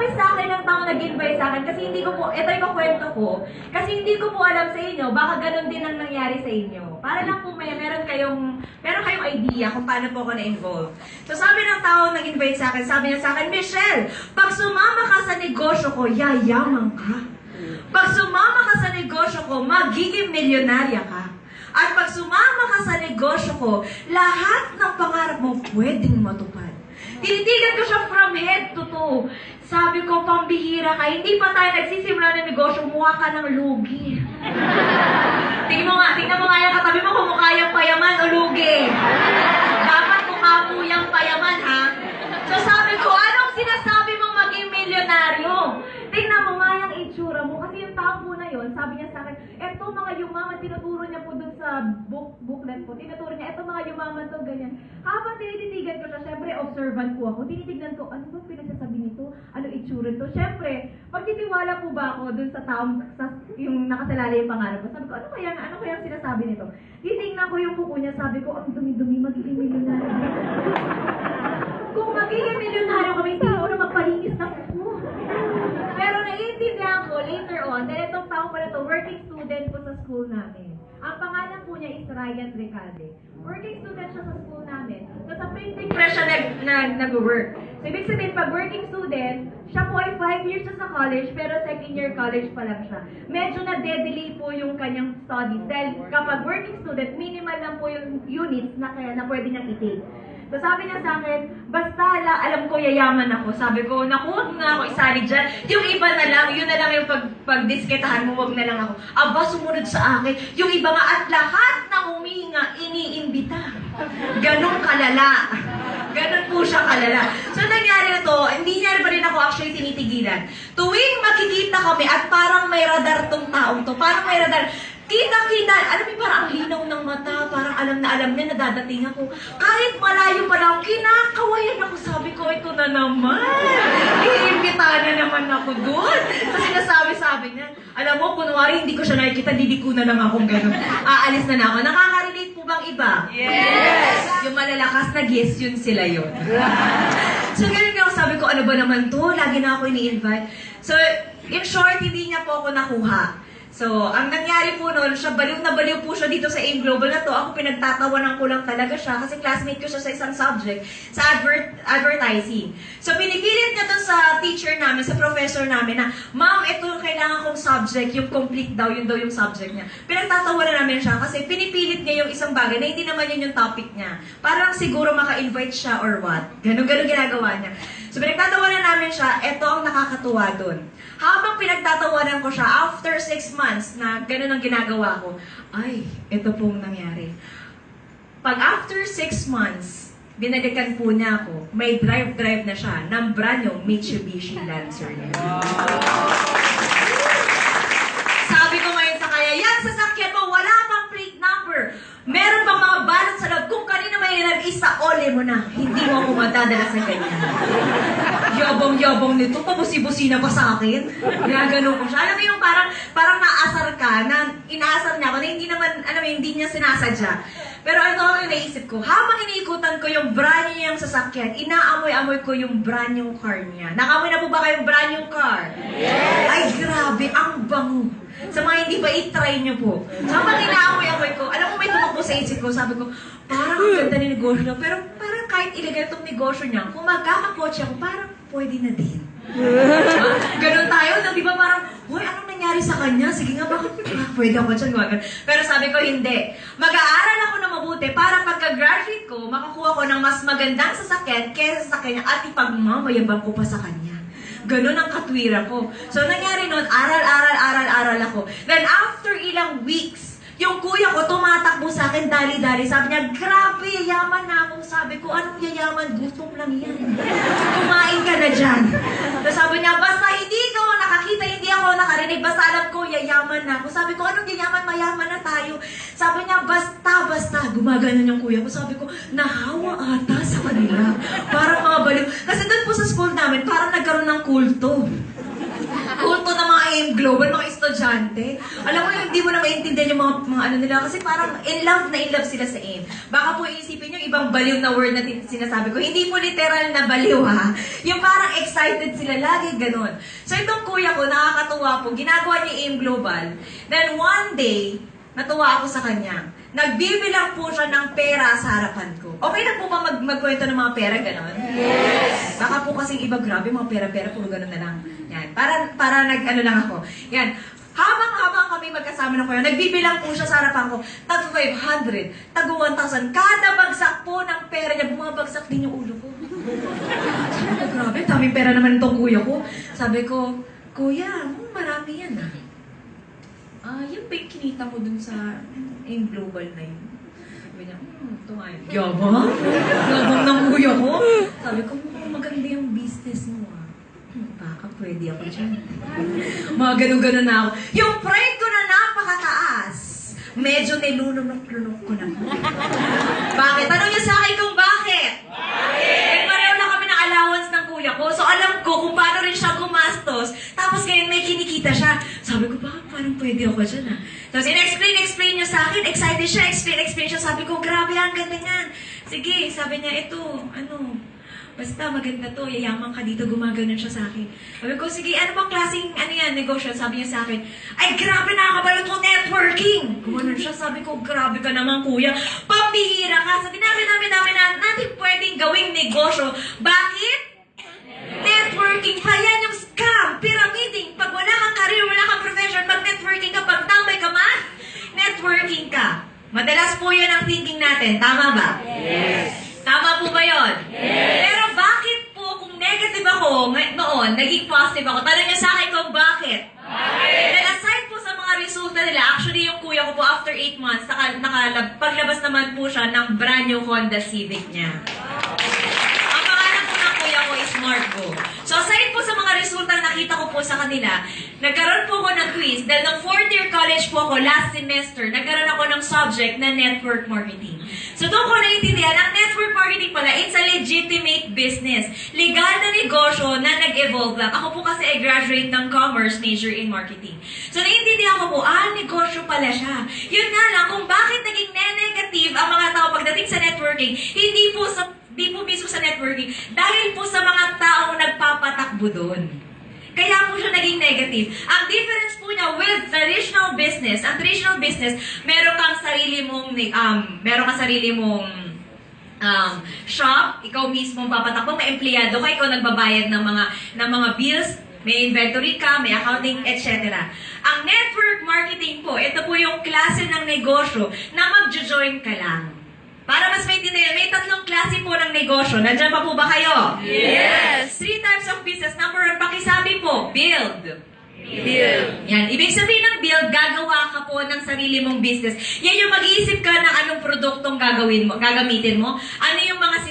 sabi sa akin ng taong nag-invite sa akin, kasi hindi ko po, ito yung kwento ko, kasi hindi ko po alam sa inyo, baka ganun din ang nangyari sa inyo. Para lang po meron kayong idea kung paano po ako na-involve. So sabi ng taong nag-invite sa akin, sabi niya sa akin, Michelle, pag sumama ka sa negosyo ko, yayaman ka. Pag sumama ka sa negosyo ko, magiging milyonarya ka. At pag sumama ka sa negosyo ko, lahat ng pangarap mo pwedeng matupad. Tinitigan ko siya from head to toe. Sabi ko, pambihira ka. Hindi pa tayo nagsisimula ng negosyo, mukha ka ng lugi. Tingnan mo nga yung katabi mo kung mukha yung payaman o lugi. Dapat mukha po yung payaman, ha? So sabi ko, anong sinasabi mong maging milyonaryo? Tingnan mo nga yung itsura mo. Kasi yung tao po na yun, sabi niya sa akin, eto mga yumaman, tinuturo niya po dun sa booklet po. Tinuturo niya, eto mga yumaman to, ganyan. Habang tinititigan ko siya, syempre observant po ako. Tinitignan ko, ano ba pinagsasabi nito? Ano itsura to? Syempre, pagtitiwala po ba ako dun sa taong, yung nakasalala yung pangarap ko? Sabi ko, ano kaya sinasabi nito? Titingnan ko yung kuko niya, sabi ko, ang dumi-dumi, magiging milyonaryo. Kung magiging milyonaryo kami, hindi ko na magpalinis na kuko. Pero naiintindihan ko later on, dahil itong tao pala to, working student po sa school namin. Ang pangalan po niya is Ryan Recalde. Working student siya sa school namin. So sa printing press siya nag-work. So ibig sabihin, pag working student, siya po ay 5 years na sa college, pero second year college pa lang siya. Medyo na-delay po yung kanyang studies. Dahil kapag working student, minimal lang po yung units na pwede niyang i-take. So sabi niya sa akin, basta alam ko yayaman ako. Sabi ko, naku, huwag na ako isali dyan. Yung iba na lang, yun na lang yung pagdisketahan mo, huwag na lang ako. Aba, sumunod sa akin. Yung iba nga at lahat ng huminga, iniimbita. Ganon kalala. Ganon po siya kalala. So nangyari na to, hindi niya pa rin ako actually tinitigilan. Tuwing makikita kami at parang may radar tong taong to, parang may radar. Kita-kita, alam mo, parang ang linaw ng mata, parang alam niya, nadadating ako. Kahit malayo pa lang, kinakawayan ako, sabi ko, ito na naman. Iimbita na naman ako doon. Kasi nasabi niya, alam mo, kunwari hindi ko siya nakikita, didiko na lang akong gano'n. Aalis na ako. Nakaka-relate po bang iba? Yes! Yung malalakas na guess, yun sila yun. So, ganun nga ako, sabi ko, ano ba naman to? Lagi na ako ini-invite. So, in short, hindi niya po ako nakuha. So, ang nangyari po noon, baliw na baliw po siya dito sa AIM Global na to. Ako pinagtatawanan ko lang talaga siya kasi classmate ko siya sa isang subject, sa advertising. So, pinipilit niya to sa teacher namin, sa professor namin na, ma'am, ito yung kailangan kong subject, yung complete daw, yun daw yung subject niya. Pinagtatawanan namin siya kasi pinipilit niya yung isang bagay na hindi naman yun yung topic niya. Parang siguro maka-invite siya or what. Ganun-ganun ginagawa niya. So, pinagtatawanan namin siya, ito ang nakakatuwa doon. Habang pinagtatawanan ko siya, after 6 months na ganun ang ginagawa ko, ay, ito pong nangyari. Pag after 6 months, binalikan po niya ako, may drive na siya ng brand yung Mitsubishi Lancer niya. Sabi ko ngayon sa kanya, yan sasakyan mo, wala pang plate number. Meron pang mga balot sa loob. Kung kanina may nag-isa, ole mo na. Hindi mo ako madadala sa ganyan. Yabang-yabang nito, pabusi-busi na pa sa akin. Ginagano ko siya. Alam mo yung parang naasar ka, na inaasar niya ako, na hindi naman, hindi niya sinasadya. Pero ito ang naisip ko, habang iniikutan ko yung brand new yung sasakyan, inaamoy-amoy ko yung brand new car niya. Nakamoy na po ba kayong brand new car? Yes! Ay, grabe, ang bango. Sa mga hindi ba, i-try niyo po. So, habang inaamoy-amoy ko, alam mo may tumakbo sa isip ko, sabi ko, parang ang ganda ni negosyo niya, pero parang kahit ilagay itong negosyo niya, kung magkakakotse ako, parang pwede na din. Ganon tayo, di ba parang, hoy, anong nangyari sa kanya? Sige nga, bakit pwede ako dyan gawin? Pero sabi ko, hindi. Mag-aaral ako na mabuti para pagka-graduate ko, makakuha ko ng mas magandang sasakyan kaysa sa kanya at ipagmamayabang ko pa sa kanya. Ganon ang katwira ko. So, nangyari nun, aral ako. Then, after ilang weeks, yung kuya ko tumatakbo sa akin, dali-dali. Sabi niya, grabe, yayaman na ako. Sabi ko, anong yayaman? Gutom lang yan. Kumain ka na dyan. So, sabi niya, basta hindi ko nakakita, hindi ako nakarinig. Basta alam ko, yayaman na ako. Sabi ko, anong yayaman? Mayaman na tayo. Sabi niya, basta. Gumaganon yung kuya ko. Sabi ko, nahawa ata sa kanila. Parang mga baliw. Kasi doon po sa school namin, parang nagkaroon ng kulto. Kulto ng mga AIM Global, mga estudyante. Alam mo, hindi mo na maintindihan yung mga ano nila kasi parang in love na in love sila sa AIM. Baka po iisipin yung ibang baliw na word na sinasabi ko. Hindi po literal na baliw ha. Yung parang excited sila lagi, ganun. So itong kuya ko, nakakatuwa po, ginagawa niya AIM Global. Then one day, natuwa ako sa kanya. Nagbibilang po siya ng pera sa harapan ko. Okay na po ba magkwento ng mga pera, gano'n? Yes! Baka po kasing iba, grabe, mga pera-pera, puro gano'n na lang. Yan, para nag-ano lang ako. Yan, habang kami magkasama ng kuya, nagbibilang po siya sa harapan ko, tag 500, tag 1,000, kada bagsak po ng pera niya, bumabagsak din yung ulo ko. Sabi ko, grabe, daming pera naman itong kuya ko. Sabi ko, kuya, marami yan ah. Yung ba yung kinita mo dun sa AIM Global na yun? Sabi niya, ito nga yun. Yabang? Yabang ng kuya ko? Sabi ko, maganda yung business mo ah. Baka pwede ako dyan. Mga ganun-ganun na ako. Yung pride ko na napakataas, medyo nilunok-lunok ko na. Bakit? Tanong niyo sa akin kung bakit? Bakit? Pareho na kami ng allowance ng kuya ko. So alam ko kung paano rin siya gumastos. Tapos ngayon may kinikita siya. Sabi ko, bakit parang pwede ako dyan ah? Tapos in-explain niya sa akin. Excited siya, explain siya. Sabi ko, grabe, ang ganda niyan. Sige, sabi niya, ito, basta maganda to, yayaman ka dito, gumaganon siya sa akin. Sabi ko, sige, ano bang klaseng, negosyo? Sabi niya sa akin, ay, grabe, nakakabalot ko, networking! Gumanon siya, sabi ko, grabe ka naman, kuya. Pambihira ka, sabi namin natin pwedeng gawing negosyo. Bakit? Networking pa yan yung scam, pyramiding. Pag wala kang career, wala kang profession, pag networking ka, pag tambay ka man, networking ka. Madalas po yun ang thinking natin, tama ba? Yes. Tama po ba yun? Yes. Pero bakit po, kung negative ako noon, naging positive ako? Tanong niyo sa akin kung bakit? Bakit? Then aside po sa mga resulta nila, actually yung kuya ko po after 8 months, paglabas naman po siya ng brand new Honda Civic niya. Ang pangalan po ng kuya ko is Marco. So aside po sa mga resulta na nakita ko po sa kanila, nagkaroon po ako ng quiz. Dahil ng 4th year college po ako, last semester, nagkaroon ako ng subject na network marketing. So doon ko naintindihan, ang network marketing pala, it's a legitimate business. Legal na negosyo na nag-evolve lang. Ako po kasi ay graduate ng commerce, major in marketing. So naintindihan ko po, negosyo pala siya. Yun nga lang, kung bakit naging negative ang mga tao pagdating sa networking, hindi po mismo sa networking, dahil po sa mga taong nagpapatakbo doon. Kaya po siya naging negative. Ang difference po niya with traditional business, ang traditional business, meron kang sarili mong shop, ikaw mismo papatakbo, may empleyado ka, ikaw nagbabayad ng mga bills, may inventory ka, may accounting, etc. Ang network marketing po, ito po yung klase ng negosyo na mag-join ka lang. Para mas maintindihan, may 3 klase po ng negosyo. Nandiyan pa po ba kayo? Yes! 3 types of business. Number 1, pakisabi po, build. Build. Yan. Ibig sabihin ng build, gagawa ka po ng sarili mong business. Yan yung mag-iisip ka ng anong produktong gagamitin mo, ano yung mga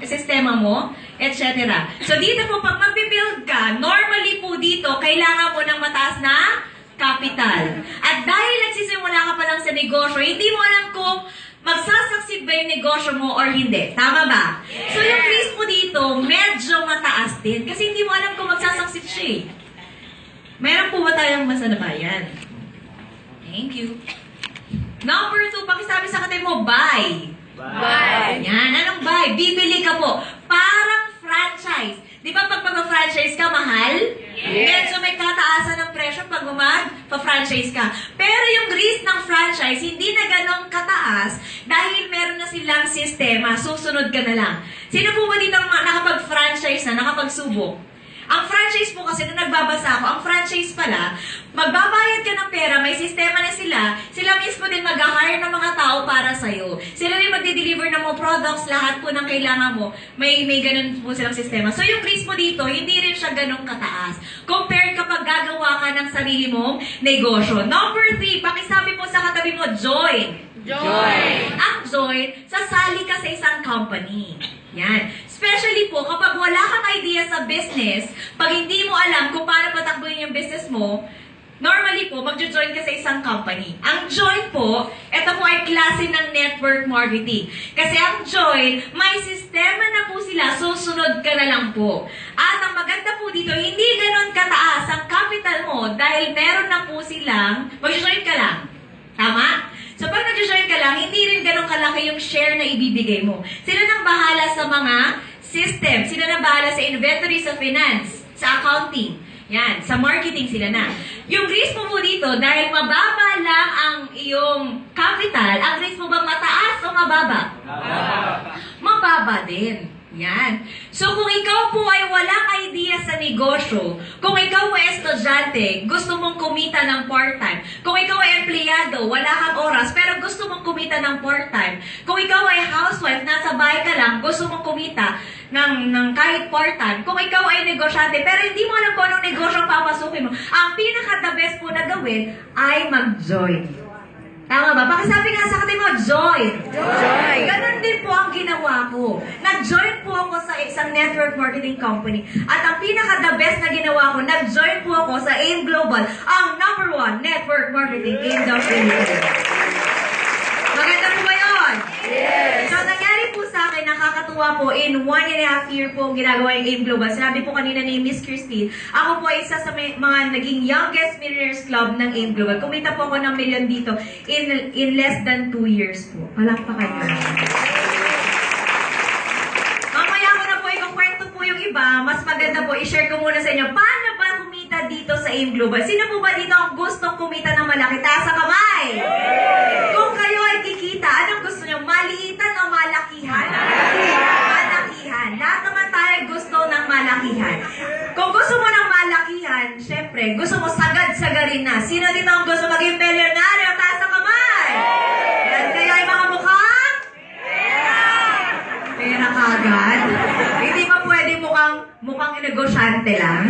sistema mo, etc. So dito po, pag mag-build ka, normally po dito, kailangan mo ng mataas na capital. At dahil nagsisimula ka pa lang sa negosyo, hindi mo alam kung magsasucceed ba yung negosyo mo or hindi. Tama ba? Yes. So yung risk mo dito, medyo mataas din. Kasi hindi mo alam kung magsasucceed siya eh. Meron po ba tayong masanabayan? Thank you. Number 2, pakisabi sa katay mo, buy. Buy. Yan, anong buy? Bibili ka po. Parang franchise. Di ba pag mag-franchise ka, mahal? Yes. Medyo may kataasan ng presyo pag mag-franchise ka. Pero yung risk ng franchise, hindi na ganong kataas dahil meron na silang sistema. Susunod ka na lang. Sino po ba dito nakapag-franchise na, nakapagsubok? Ang franchise po kasi, nung nagbabasa ako, ang franchise pala, magbabayad ka ng pera, may sistema na sila mismo din mag-hire ng mga tao para sa'yo. Sila rin magde-deliver ng mga products, lahat po ng kailangan mo, may ganun po silang sistema. So yung risk mo dito, hindi rin siya ganong kataas. Compared kapag gagawa ka ng sarili mong negosyo. Number 3, pakisabi po sa katabi mo, join. Join. Ang join, sasali ka sa isang company. Yan. Especially po, kapag wala kang idea sa business, pag hindi mo alam kung paano patakbuhin yung business mo, normally po, magjo-join ka sa isang company. Ang join po, ito po ay klase ng network marketing. Kasi ang join, may sistema na po sila, susunod ka na lang po. At ang maganda po dito, hindi ganon kataas ang capital mo mo, dahil meron na po silang, mag-join ka lang. Tama? So pag nag-join ka lang, hindi rin ganun kalaki yung share na ibibigay mo. Sila nang bahala sa mga system. Sila nang bahala sa inventory, sa finance, sa accounting. Yan, sa marketing sila na. Yung risk mo dito, dahil mababa lang ang iyong capital, ang risk mo bang mataas o mababa? Mababa din. Yan. So kung ikaw po ay walang idea sa negosyo, kung ikaw ay estudyante, gusto mong kumita ng part-time, kung ikaw ay empleyado, wala kang oras, pero gusto mong kumita ng part-time, kung ikaw ay housewife, nasa bahay ka lang, gusto mong kumita ng kahit part-time, kung ikaw ay negosyante, pero hindi mo alam kung anong negosyo ang papasukin mo, ang pinaka-the best po na gawin ay mag-join. Tama ba? Pakisabi nga sa kanila mo, join. Join. Ganon din po ang ginawa ko. Nag-join po ako sa isang network marketing company. At ang pinaka-the best na ginawa ko, nag-join po ako sa AIM Global, ang #1 network marketing in the Philippines. Maganda po ba yun? Yes. So, nangyari po sa akin, nakakatuwa po, in 1.5 year po ginagawa yung AIM Global. Sinabi po kanina ni Miss Christine, ako po ay isa sa mga naging youngest millionaires club ng AIM Global. Kumita po ako ng milyon dito in less than 2 years po. Palakpakan nyo. Mamaya ko na po ikukwento po yung iba. Mas maganda po, i-share ko muna sa inyo. Paano ba kumita dito sa AIM Global? Sino po ba dito ang gustong kumita ng malaki? Taas sa kamay! Kung kayo ay kikita, anong gusto nyo? Maliitan o malakihan? Malakihan. Lahat naman tayo gusto ng malakihan. Kung gusto mo ng malakihan, syempre, gusto mo sagad-sagarin na. Sino dito ang gusto maging milyonaryo? Taas sa kamay! Yan kayo ay mga mukhang? Pera kagad. Hindi ba pwede mukhang negosyante lang?